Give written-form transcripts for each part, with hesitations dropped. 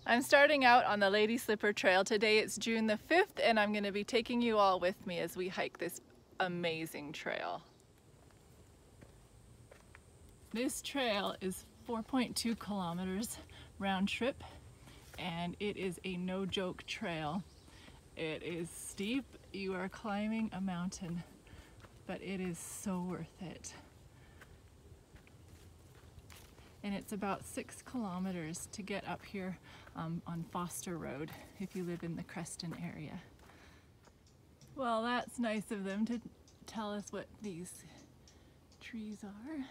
I'm starting out on the Lady Slipper Trail. Today it's June the 5th and I'm going to be taking you all with me as we hike this amazing trail. This trail is 4.2 kilometers round trip and it is a no joke trail. It is steep, you are climbing a mountain, but it is so worth it. And it's about 6 kilometers to get up here on Foster Road if you live in the Creston area. Well, that's nice of them to tell us what these trees are.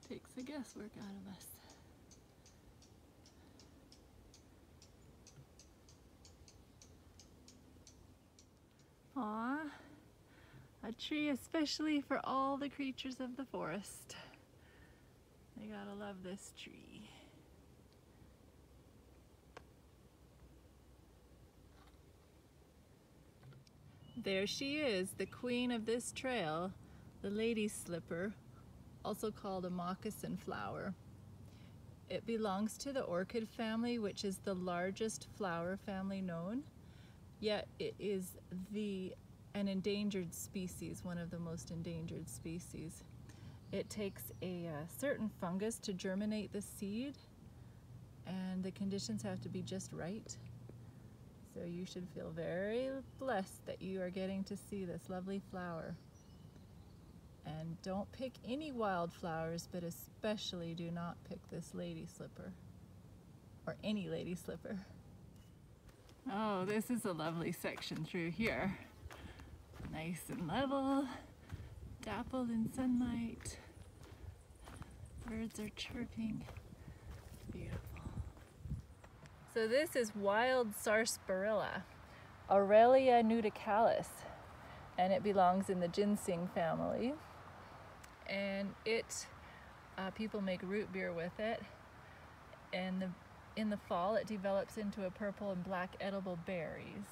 Takes the guesswork out of us. Aw, a tree especially for all the creatures of the forest. They gotta love this tree. There she is, the queen of this trail, the Lady Slipper, also called a Moccasin Flower. It belongs to the orchid family, which is the largest flower family known, yet it is an endangered species, one of the most endangered species. It takes a certain fungus to germinate the seed, and the conditions have to be just right. So you should feel very blessed that you are getting to see this lovely flower. And don't pick any wildflowers, but especially do not pick this Lady Slipper, or any Lady Slipper. Oh, this is a lovely section through here. Nice and level, dappled in sunlight. Birds are chirping. Beautiful. So this is wild Sarsparilla, Irelia nudicalis, and it belongs in the ginseng family. And people make root beer with it. And in the fall, it develops into a purple and black edible berries.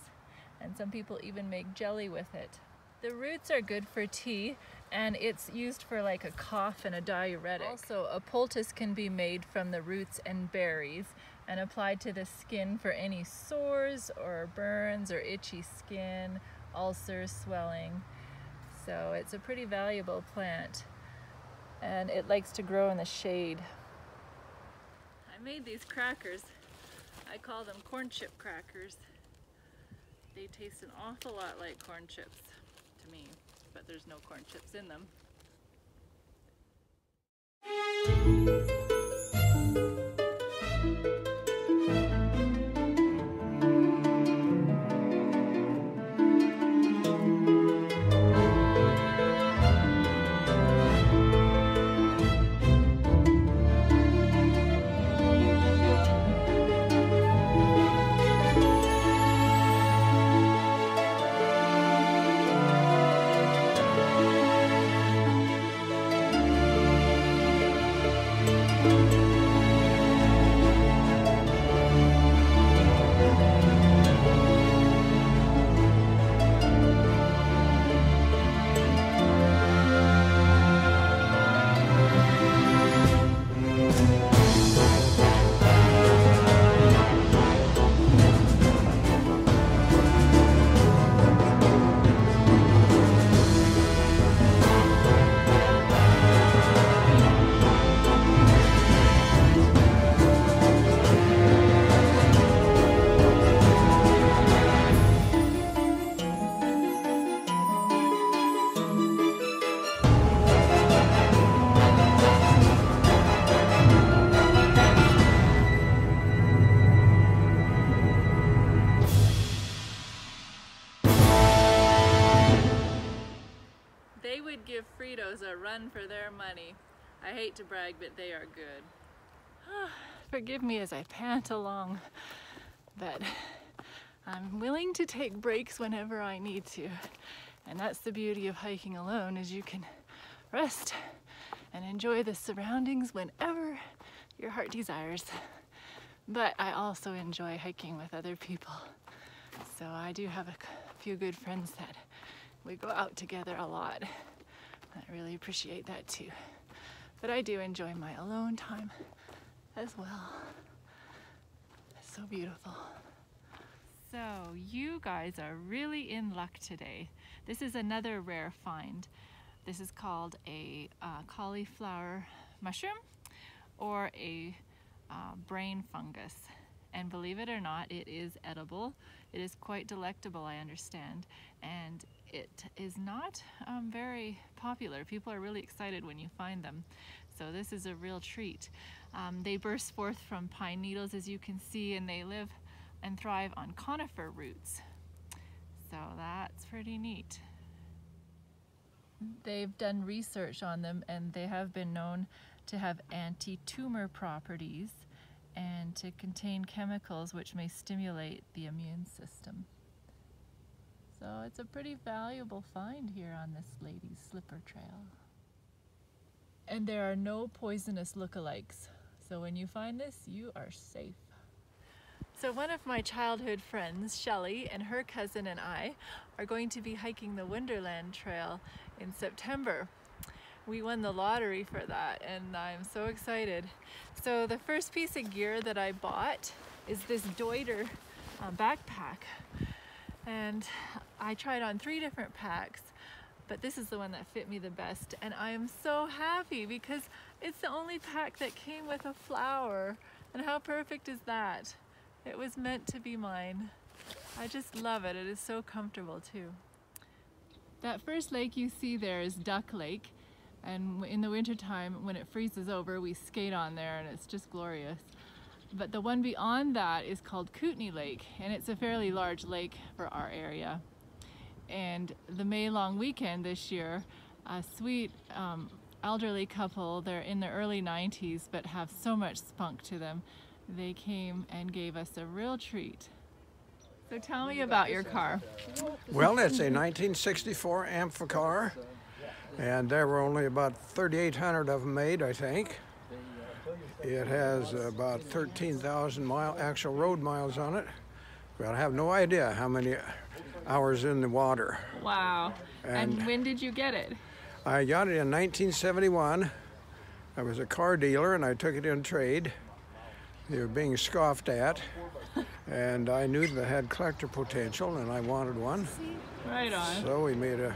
And some people even make jelly with it. The roots are good for tea, and it's used for like a cough and a diuretic. Also, a poultice can be made from the roots and berries and applied to the skin for any sores or burns or itchy skin, ulcers, swelling. So it's a pretty valuable plant, and it likes to grow in the shade. I made these crackers. I call them corn chip crackers. They taste an awful lot like corn chips to me, but there's no corn chips in them. They would give Fritos a run for their money. I hate to brag, but they are good. Forgive me as I pant along, but I'm willing to take breaks whenever I need to. And that's the beauty of hiking alone, is you can rest and enjoy the surroundings whenever your heart desires. But I also enjoy hiking with other people. So I do have a few good friends that we go out together a lot. I really appreciate that too. But I do enjoy my alone time as well. so beautiful. So you guys are really in luck today. This is another rare find. This is called a cauliflower mushroom or a brain fungus. And believe it or not, it is edible. It is quite delectable, I understand. And it is not very popular. People are really excited when you find them. So this is a real treat. They burst forth from pine needles, as you can see, and they live and thrive on conifer roots. So that's pretty neat. They've done research on them, and they have been known to have anti-tumor properties and to contain chemicals which may stimulate the immune system. So it's a pretty valuable find here on this lady's slipper trail. And there are no poisonous lookalikes. So when you find this, you are safe. So one of my childhood friends, Shelley, and her cousin and I are going to be hiking the Wonderland Trail in September. We won the lottery for that, and I'm so excited. So the first piece of gear that I bought is this Deuter backpack. And I tried on 3 different packs, but this is the one that fit me the best. And I am so happy because it's the only pack that came with a flower. And how perfect is that? It was meant to be mine. I just love it. It is so comfortable too. That first lake you see there is Duck Lake. And in the wintertime, when it freezes over, we skate on there and it's just glorious. But the one beyond that is called Kootenay Lake, and it's a fairly large lake for our area. And the May long weekend this year, a sweet elderly couple, they're in their early 90s but have so much spunk to them, they came and gave us a real treat. So tell me about your car. Well, it's a 1964 amphicar, and there were only about 3,800 of them made, I think. It has about 13,000 actual road miles on it, but I have no idea how many hours in the water. Wow. And when did you get it? I got it in 1971. I was a car dealer and I took it in trade. They were being scoffed at, and I knew that it had collector potential and I wanted one. Right on. So we made a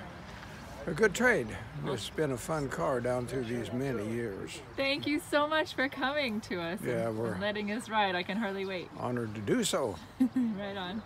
good trade. It's been a fun car down through these many years. Thank you so much for coming to us and letting us ride. I can hardly wait. Honored to do so. Right on.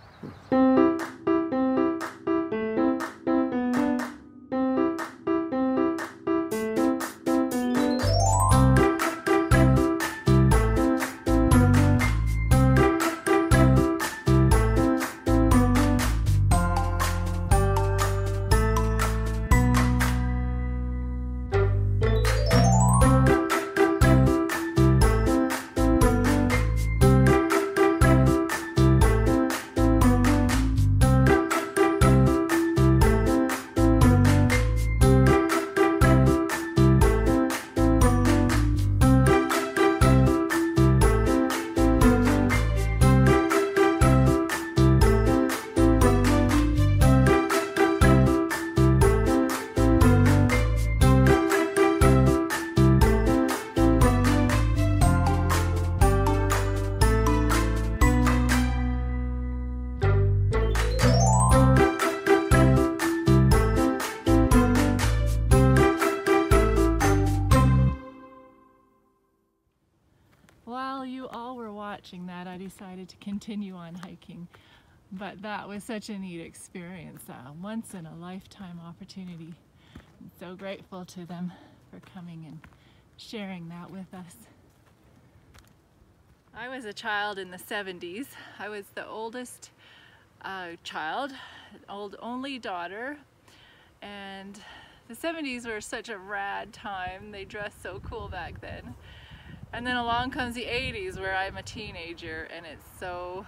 While you all were watching that, I decided to continue on hiking. But that was such a neat experience, a once-in-a-lifetime opportunity. I'm so grateful to them for coming and sharing that with us. I was a child in the 70s. I was the oldest child, only daughter, and the 70s were such a rad time. They dressed so cool back then. And then along comes the 80s, where I'm a teenager, and it's so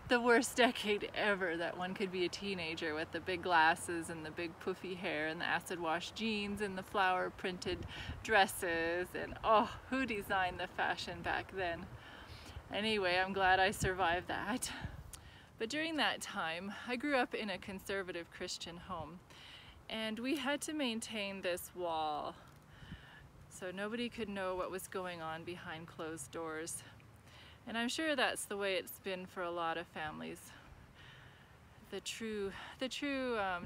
the worst decade ever that one could be a teenager, with the big glasses and the big poofy hair and the acid wash jeans and the flower printed dresses, and oh, who designed the fashion back then? Anyway, I'm glad I survived that. But during that time, I grew up in a conservative Christian home, and we had to maintain this wall so nobody could know what was going on behind closed doors. And I'm sure that's the way it's been for a lot of families. The true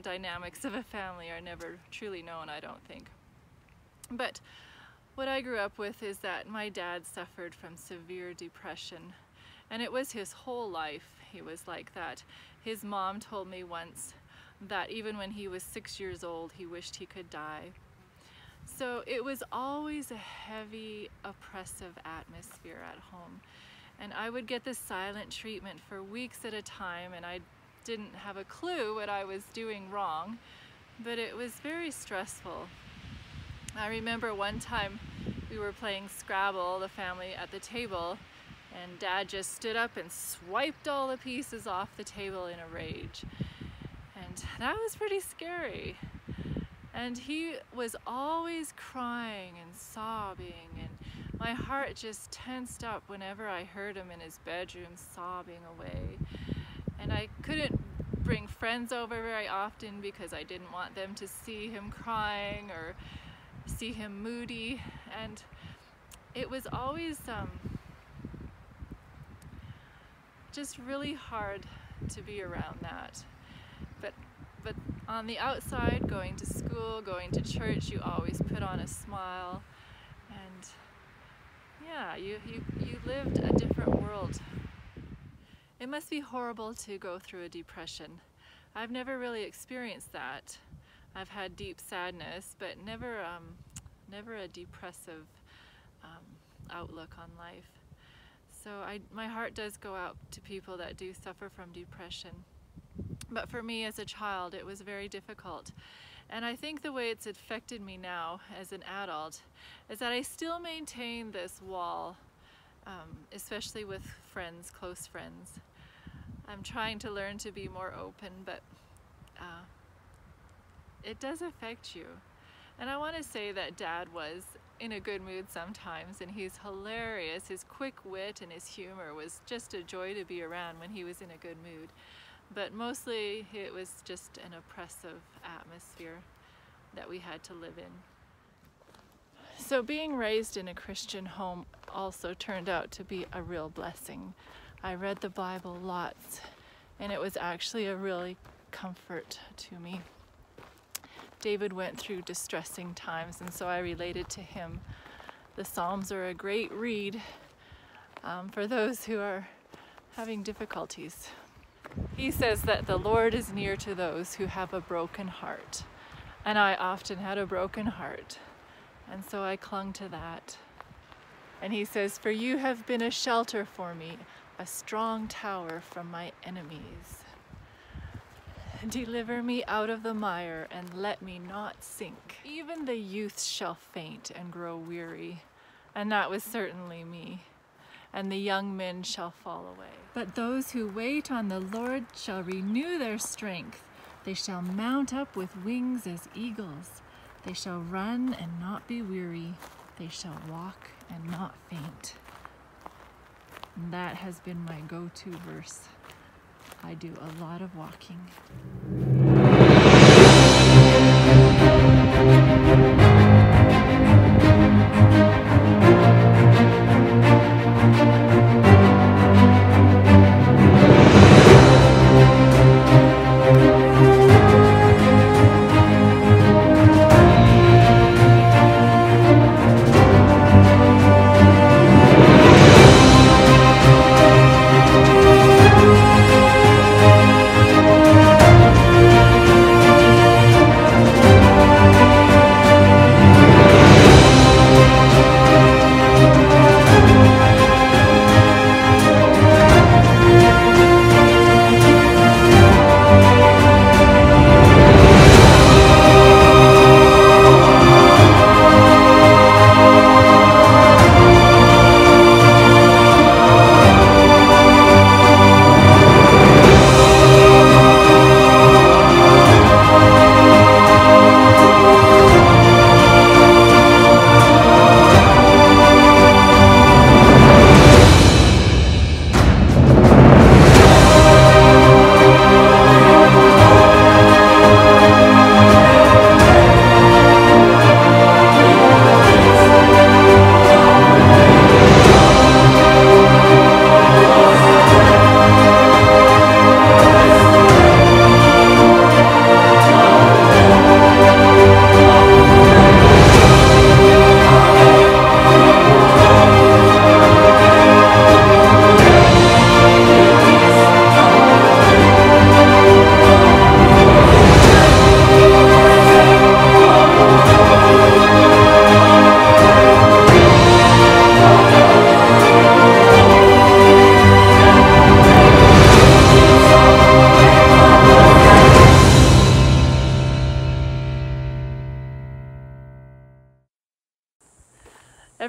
dynamics of a family are never truly known, I don't think. But what I grew up with is that my dad suffered from severe depression, and it was his whole life he was like that. His mom told me once that even when he was 6 years old, he wished he could die. So it was always a heavy, oppressive atmosphere at home. And I would get this silent treatment for weeks at a time, and I didn't have a clue what I was doing wrong, but it was very stressful. I remember one time we were playing Scrabble, the family at the table, and Dad just stood up and swiped all the pieces off the table in a rage. And that was pretty scary. And he was always crying and sobbing, and my heart just tensed up whenever I heard him in his bedroom sobbing away. And I couldn't bring friends over very often because I didn't want them to see him crying or see him moody. And it was always just really hard to be around that. But on the outside, going to school, going to church, you always put on a smile, and yeah, you lived a different world. It must be horrible to go through a depression. I've never really experienced that. I've had deep sadness, but never a depressive outlook on life. So my heart does go out to people that do suffer from depression. But for me as a child, it was very difficult. And I think the way it's affected me now as an adult is that I still maintain this wall, especially with friends, close friends. I'm trying to learn to be more open, but it does affect you. And I want to say that Dad was in a good mood sometimes, and he's hilarious. His quick wit and his humor was just a joy to be around when he was in a good mood. But mostly it was just an oppressive atmosphere that we had to live in. So being raised in a Christian home also turned out to be a real blessing. I read the Bible lots, and it was actually a really comfort to me. David went through distressing times, and so I related to him. The Psalms are a great read for those who are having difficulties. He says that the Lord is near to those who have a broken heart. And I often had a broken heart. And so I clung to that. And he says, "For you have been a shelter for me, a strong tower from my enemies. Deliver me out of the mire and let me not sink. Even the youth shall faint and grow weary." And that was certainly me. "And the young men shall fall away. But those who wait on the Lord shall renew their strength. They shall mount up with wings as eagles. They shall run and not be weary. They shall walk and not faint." And that has been my go-to verse. I do a lot of walking.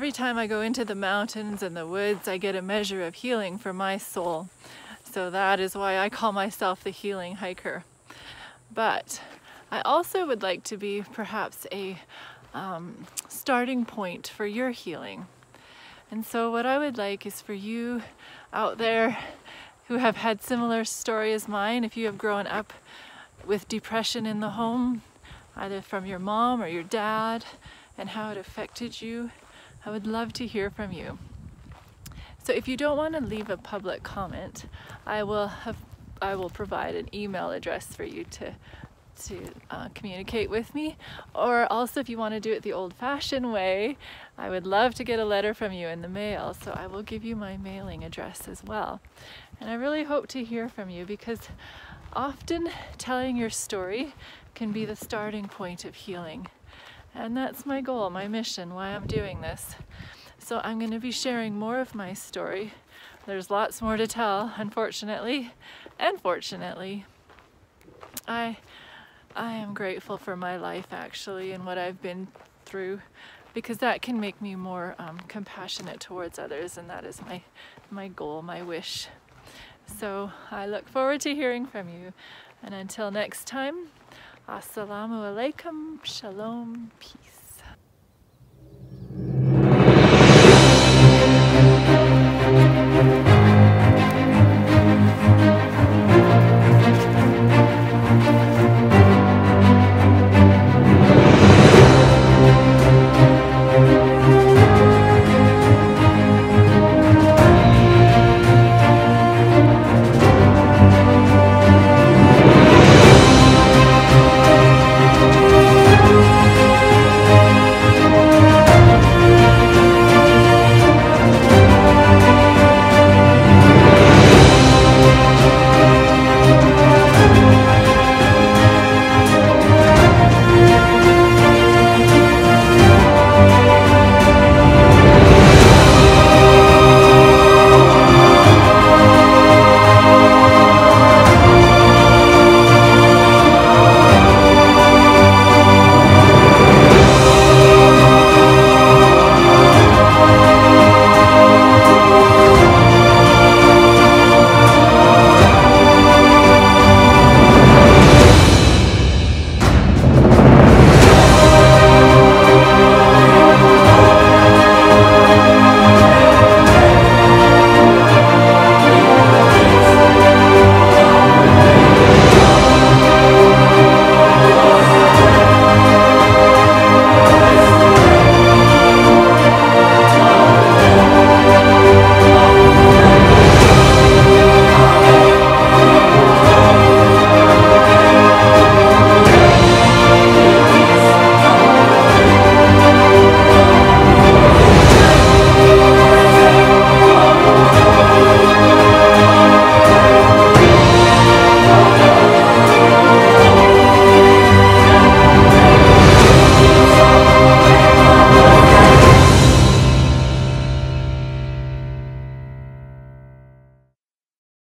every time I go into the mountains and the woods, I get a measure of healing for my soul. So that is why I call myself the healing hiker. But I also would like to be perhaps a starting point for your healing. And so what I would like is for you out there who have had similar story as mine, if you have grown up with depression in the home, either from your mom or your dad, and how it affected you, I would love to hear from you. So if you don't want to leave a public comment, I will provide an email address for you to communicate with me. Or also, if you want to do it the old-fashioned way, I would love to get a letter from you in the mail, so I will give you my mailing address as well. And I really hope to hear from you, because often telling your story can be the starting point of healing. And that's my goal, my mission, why I'm doing this. So I'm going to be sharing more of my story. There's lots more to tell, unfortunately and fortunately. I am grateful for my life, actually, and what I've been through, because that can make me more compassionate towards others, and that is my goal, my wish. So I look forward to hearing from you, and until next time, assalamu alaikum, shalom, peace.